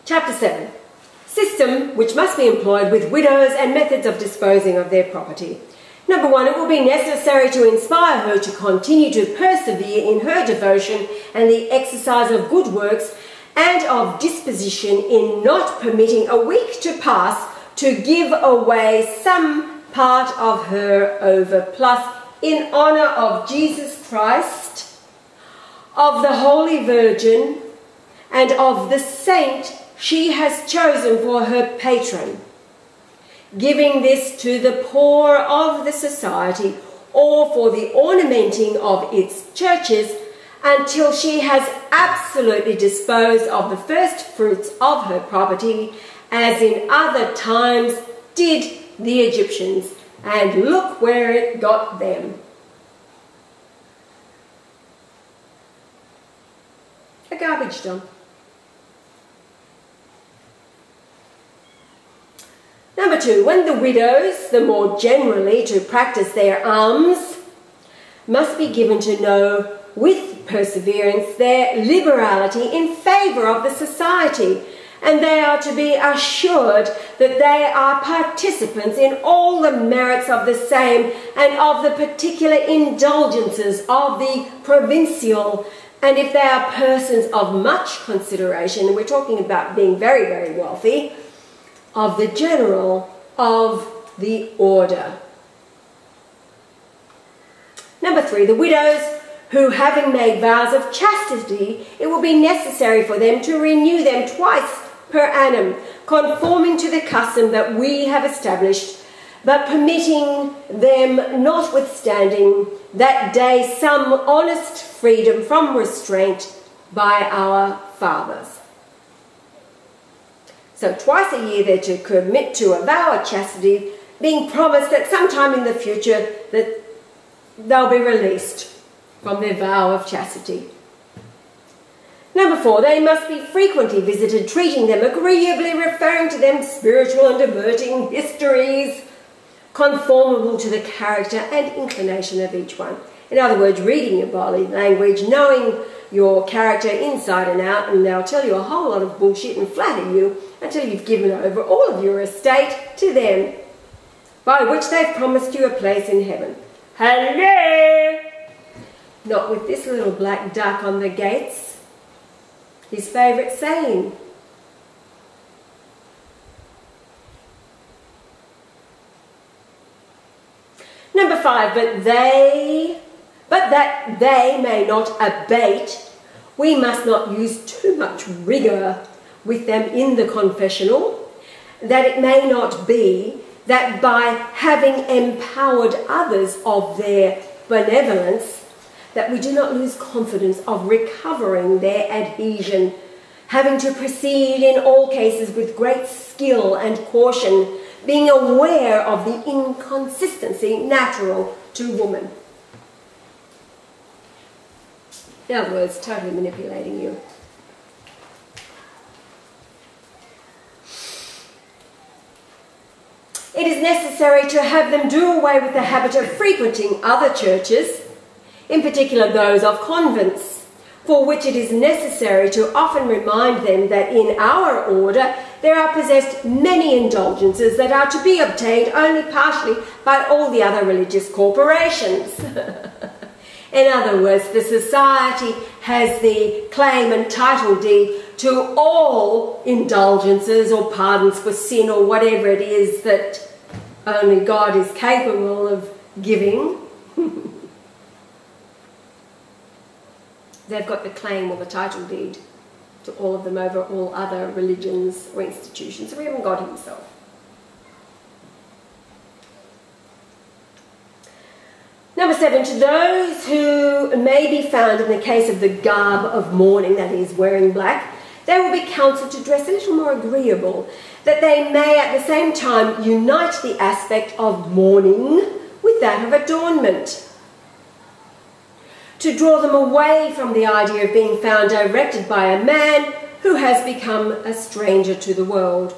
Chapter 7. System which must be employed with widows and methods of disposing of their property. Number 1, it will be necessary to inspire her to continue to persevere in her devotion and the exercise of good works and of disposition in not permitting a week to pass to give away some part of her overplus in honour of Jesus Christ, of the Holy Virgin, and of the saint she has chosen for her patron, giving this to the poor of the society or for the ornamenting of its churches until she has absolutely disposed of the first fruits of her property, as in other times did the Egyptians, and look where it got them. A garbage dump. Number 2, when the widows, the more generally to practice their alms, must be given to know with perseverance their liberality in favour of the society, and they are to be assured that they are participants in all the merits of the same and of the particular indulgences of the provincial, and if they are persons of much consideration, and we're talking about being very, very wealthy, of the general of the order. Number 3, the widows who, having made vows of chastity, it will be necessary for them to renew them twice per annum, conforming to the custom that we have established, but permitting them, notwithstanding, that day some honest freedom from restraint by our fathers. So twice a year they're to commit to a vow of chastity, being promised that sometime in the future that they'll be released from their vow of chastity. Number 4, they must be frequently visited, treating them agreeably, referring to them spiritual and diverting histories, conformable to the character and inclination of each one. In other words, reading your body language, knowing your character inside and out, and they'll tell you a whole lot of bullshit and flatter you until you've given over all of your estate to them, by which they've promised you a place in heaven. Hello! Not with this little black duck on the gates, his favourite saying. Number 5, but that they may not abate, we must not use too much rigour with them in the confessional, that it may not be that by having empowered others of their benevolence, that we do not lose confidence of recovering their adhesion, having to proceed in all cases with great skill and caution, being aware of the inconsistency natural to woman. In other words, totally manipulating you. It is necessary to have them do away with the habit of frequenting other churches, in particular those of convents, for which it is necessary to often remind them that in our order there are possessed many indulgences that are to be obtained only partially by all the other religious corporations. In other words, the society has the claim and title deed to all indulgences or pardons for sin or whatever it is that only God is capable of giving. They've got the claim or the title deed to all of them over all other religions or institutions, or even God himself. Number 7, to those who may be found in the case of the garb of mourning, that is, wearing black, they will be counselled to dress a little more agreeable, that they may at the same time unite the aspect of mourning with that of adornment, to draw them away from the idea of being found directed by a man who has become a stranger to the world.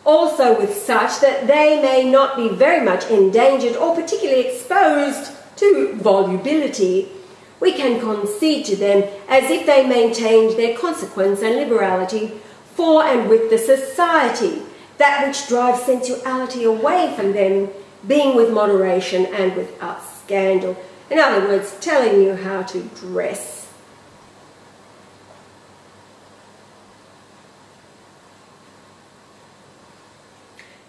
Also with such that they may not be very much endangered or particularly exposed to volubility, we can concede to them as if they maintained their consequence and liberality for and with the society, that which drives sensuality away from them, being with moderation and without scandal. In other words, telling you how to dress.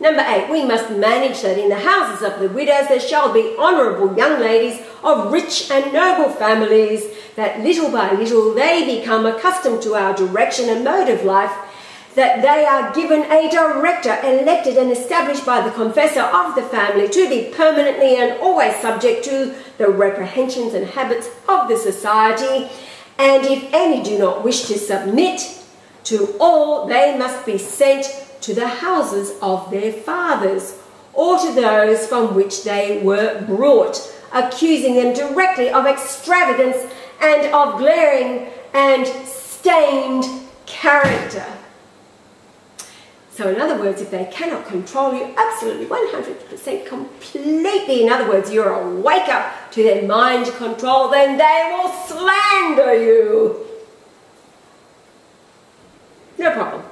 Number 8, we must manage that in the houses of the widows there shall be honourable young ladies of rich and noble families, that little by little they become accustomed to our direction and mode of life, that they are given a director elected and established by the confessor of the family to be permanently and always subject to the reprehensions and habits of the society, and if any do not wish to submit to all, they must be sent to the houses of their fathers, or to those from which they were brought, accusing them directly of extravagance and of glaring and stained character. So in other words, if they cannot control you absolutely 100% completely, in other words, you're a wake-up to their mind control, then they will slander you. No problem.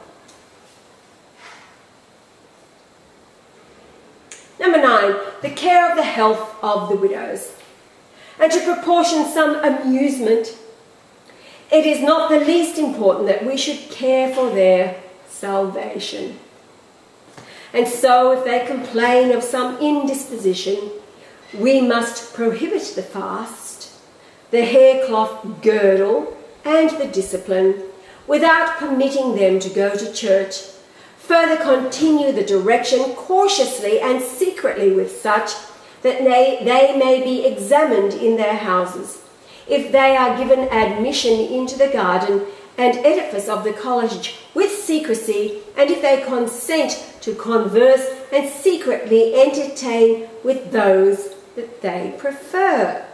Number 9, the care of the health of the widows. And to proportion some amusement, it is not the least important that we should care for their salvation. And so if they complain of some indisposition, we must prohibit the fast, the haircloth girdle, and the discipline, without permitting them to go to church. Further continue the direction cautiously and secretly with such that they may be examined in their houses. If they are given admission into the garden and edifice of the college with secrecy, and if they consent to converse and secretly entertain with those that they prefer.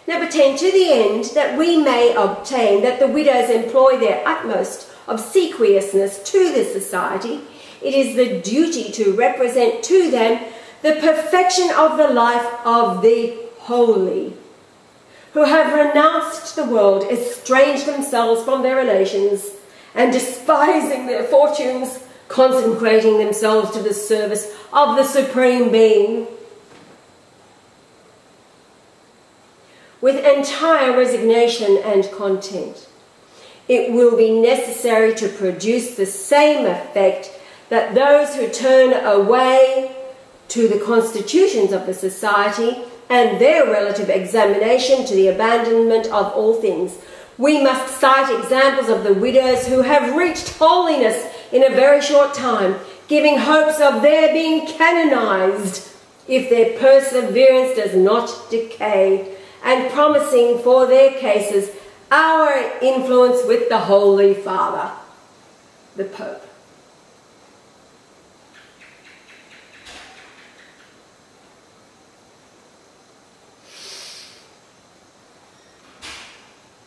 Number 10, to the end that we may obtain that the widows employ their utmost obsequiousness to the society, it is the duty to represent to them the perfection of the life of the holy, who have renounced the world, estranged themselves from their relations, and despising their fortunes, consecrating themselves to the service of the Supreme Being. With entire resignation and content, it will be necessary to produce the same effect that those who turn away to the constitutions of the society and their relative examination to the abandonment of all things. We must cite examples of the widows who have reached holiness in a very short time, giving hopes of their being canonized if their perseverance does not decay, and promising for their cases our influence with the Holy Father, the Pope.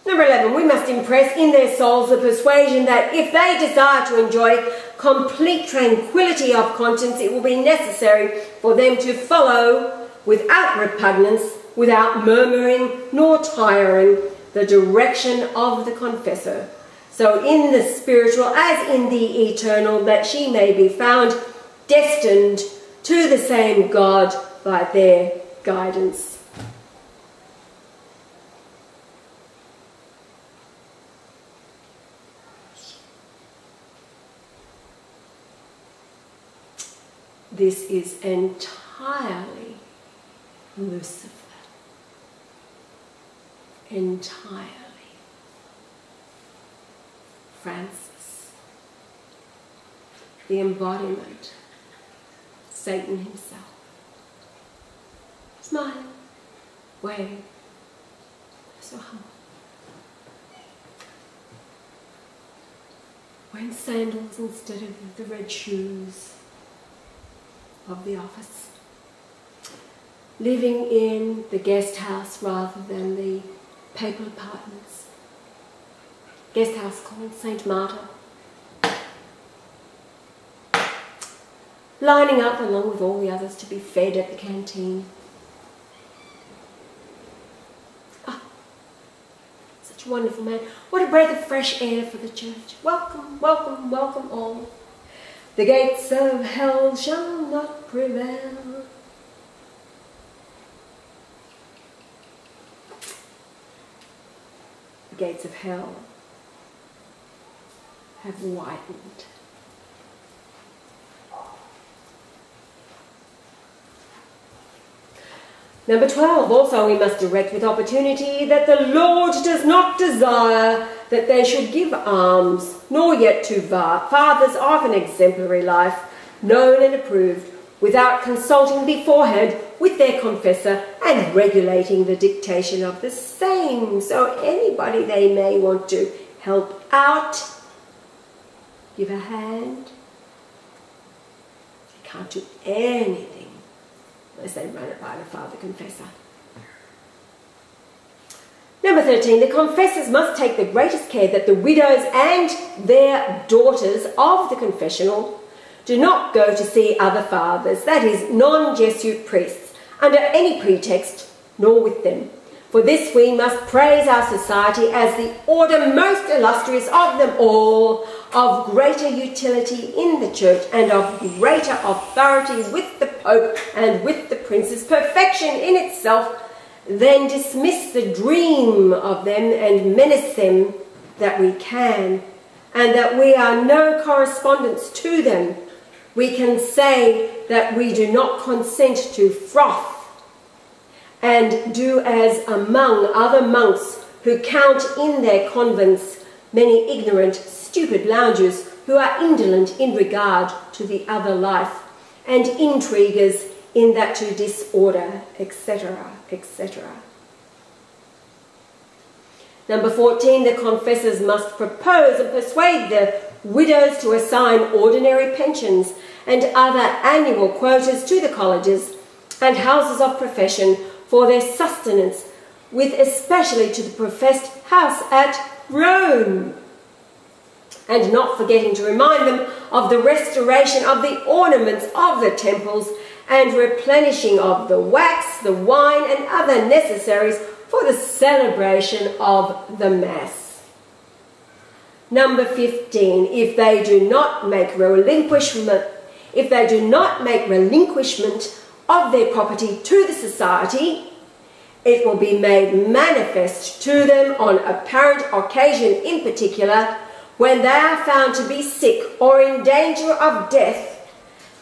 Number 11, we must impress in their souls the persuasion that if they desire to enjoy complete tranquility of conscience, it will be necessary for them to follow without repugnance, without murmuring nor tiring, the direction of the confessor, so in the spiritual as in the eternal, that she may be found destined to the same God by their guidance. This is entirely Lucifer. Entirely Francis, the embodiment, Satan himself. Smiling, waving, so humble. Wearing sandals instead of the red shoes of the office. Living in the guest house rather than the papal apartments. Guest house called St. Marta. Lining up along with all the others to be fed at the canteen. Such a wonderful man. What a breath of fresh air for the church. Welcome, welcome, welcome all. The gates of hell shall not prevail. The gates of hell have widened. Number 12, also we must direct with opportunity that the Lord does not desire that they should give alms, nor yet to fathers of an exemplary life, known and approved, without consulting beforehand with their confessor and regulating the dictation of the same. So anybody they may want to help out, give a hand, they can't do anything unless they run it by the father confessor. Number 13, the confessors must take the greatest care that the widows and their daughters of the confessional do not go to see other fathers, that is, non-Jesuit priests, under any pretext, nor with them. For this we must praise our society as the order most illustrious of them all, of greater utility in the church and of greater authority with the Pope and with the princes, perfection in itself, then dismiss the dream of them and menace them that we can, and that we are no correspondents to them. We can say that we do not consent to froth and do as among other monks who count in their convents many ignorant, stupid loungers who are indolent in regard to the other life, and intriguers in that to disorder, etc., etc. Number 14, the confessors must propose and persuade the widows to assign ordinary pensions and other annual quotas to the colleges and houses of profession for their sustenance, with especially to the professed house at Rome, and not forgetting to remind them of the restoration of the ornaments of the temples and replenishing of the wax, the wine, and other necessaries for the celebration of the Mass. Number 15, if they do not make relinquishment of their property to the society, it will be made manifest to them on apparent occasion, in particular, when they are found to be sick or in danger of death,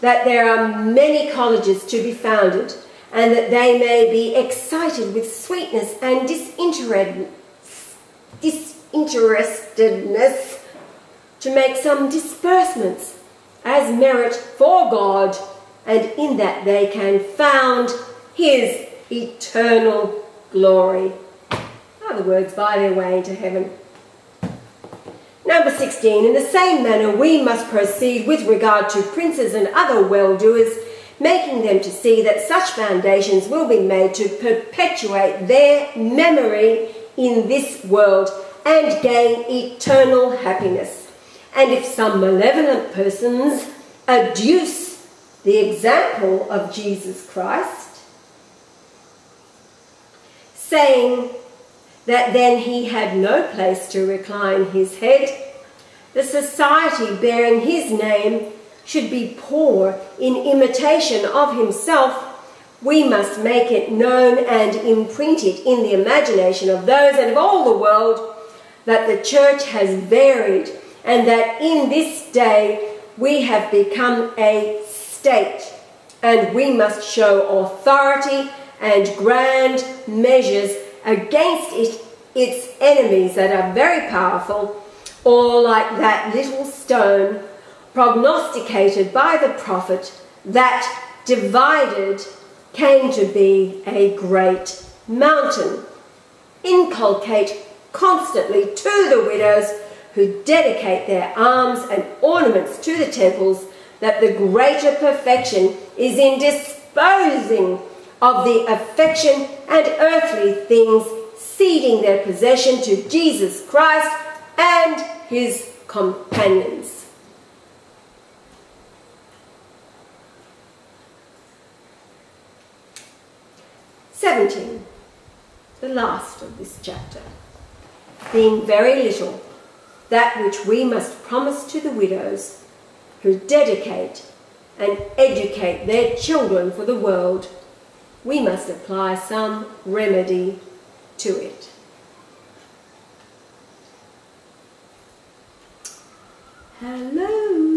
that there are many colleges to be founded, and that they may be excited with sweetness and disinterestedness to make some disbursements as merit for God, and in that they can found his eternal glory. In other words, buy their way into heaven. Number 16, in the same manner we must proceed with regard to princes and other well-doers, making them to see that such foundations will be made to perpetuate their memory in this world and gain eternal happiness. And if some malevolent persons adduce the example of Jesus Christ, saying that then he had no place to recline his head, the society bearing his name should be poor in imitation of himself, we must make it known and imprint it in the imagination of those and of all the world that the church has varied, and that in this day we have become a state, and we must show authority and grand measures against its enemies that are very powerful, or like that little stone prognosticated by the prophet that divided came to be a great mountain. Inculcate constantly to the widows who dedicate their alms and ornaments to the temples that the greater perfection is in disposing of the affection and earthly things, ceding their possession to Jesus Christ and his companions. The last of this chapter. being very little, that which we must promise to the widows who dedicate and educate their children for the world, we must apply some remedy to it. Hello.